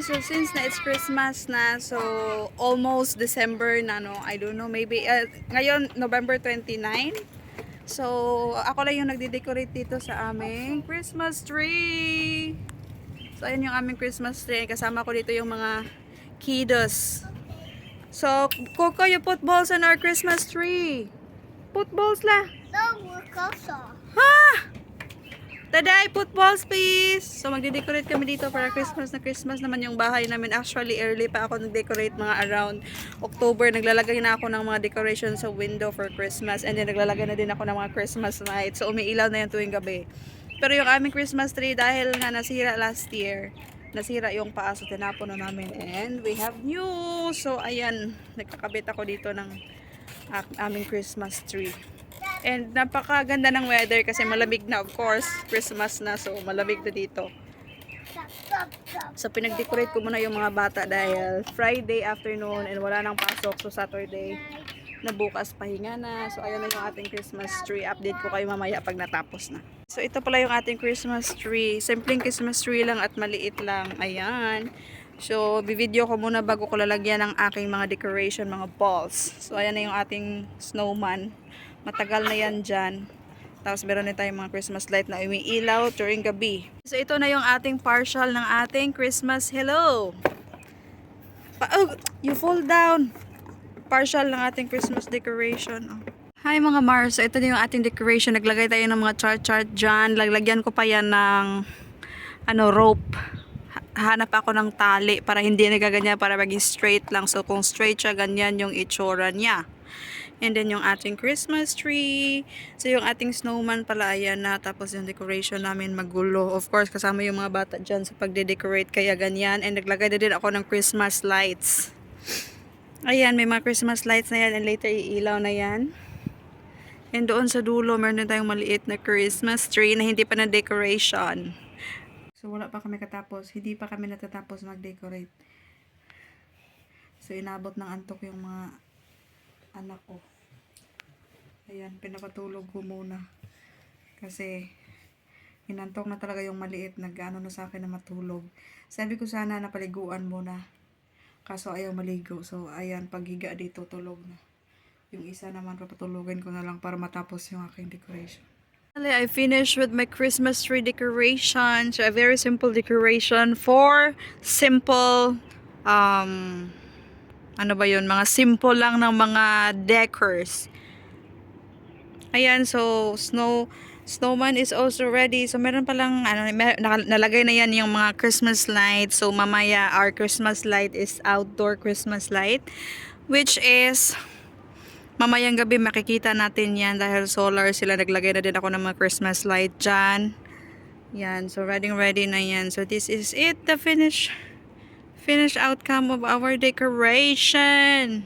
so since na it's Christmas na, so almost December na, no? I don't know, maybe, ngayon, November 29. So, ako lang yung nagde-decorate dito sa aming Christmas tree. So, ayan yung aming Christmas tree. Kasama ko dito yung mga kiddos. So, Coco, you put balls on our Christmas tree. Put balls lah. No, work also. Ha! Taday, put balls please. So magde-decorate kami dito para Christmas na Christmas naman yung bahay namin. Actually early pa ako nag-decorate, mga around October. Naglalagay na ako ng mga decorations sa window for Christmas. And then naglalagay na din ako ng mga Christmas lights. So umiilaw na yan tuwing gabi. Pero yung aming Christmas tree, dahil nga nasira last year, nasira yung paa, so tinapon na namin. And we have new. So ayan, nagkakabit ako dito ng aming Christmas tree. And napakaganda ng weather kasi malamig na, of course. Christmas na, so malamig na dito. So pinag-decorate ko muna yung mga bata dahil Friday afternoon and wala nang pasok. So Saturday na bukas pahinga na. So ayan na yung ating Christmas tree. Update ko kayo mamaya pag natapos na. So ito pala yung ating Christmas tree. Simpleng Christmas tree lang at maliit lang. Ayan. So bibideo ko muna bago ko lalagyan ng aking mga decoration, mga balls. So ayan na yung ating snowman. Matagal na yan dyan. Tapos meron din tayong mga Christmas light na umiilaw during gabi. So ito na yung ating partial ng ating Christmas. Hello! Oh, you fall down! Partial ng ating Christmas decoration. Oh. Hi mga Mars! So ito na yung ating decoration. Naglagay tayo ng mga chart-chart dyan. Laglagyan ko pa yan ng rope. Hanap ako ng tali para hindi nagaganyan, para maging straight lang. So kung straight siya, ganyan yung itsura niya. And then yung ating Christmas tree. So yung ating snowman pala, ayan na. Tapos yung decoration namin magulo. Of course, kasama yung mga bata dyan sa pagde-decorate, kaya ganyan. And naglagay na din ako ng Christmas lights. Ayan, may mga Christmas lights na yan. And later iilaw na yan. And doon sa dulo, meron tayong maliit na Christmas tree na hindi pa na decoration. So wala pa kami katapos. Hindi pa kami natatapos mag-decorate. So inabot ng antok yung mga anak ko. Ayan, pinapatulog ko muna. Kasi inantok na talaga yung maliit. Nag-ano na sa akin na matulog. Sabi ko sana napaliguan muna. Kaso ayaw maligo. So ayan, paghiga dito, tulog na. Yung isa naman papatulogin ko na lang para matapos yung aking decoration. I finished with my Christmas tree decoration. So a very simple decoration for simple ano ba yun? Mga simple lang ng mga decors. Ayan, so snowman is also ready. So meron palang nalagay na yan yung mga Christmas light. So mamaya our Christmas light is outdoor Christmas light, which is mamayang gabi makikita natin yan dahil solar sila. Naglagay na din ako ng mga Christmas light dyan. Yan, so ready na yan. So this is it, the finished outcome of our decoration.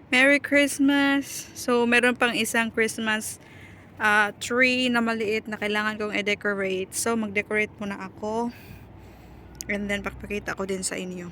Merry Christmas! So, meron pang isang Christmas tree na maliit na kailangan kong i-decorate. So, mag-decorate muna ako. And then, pakipakita ko din sa inyo.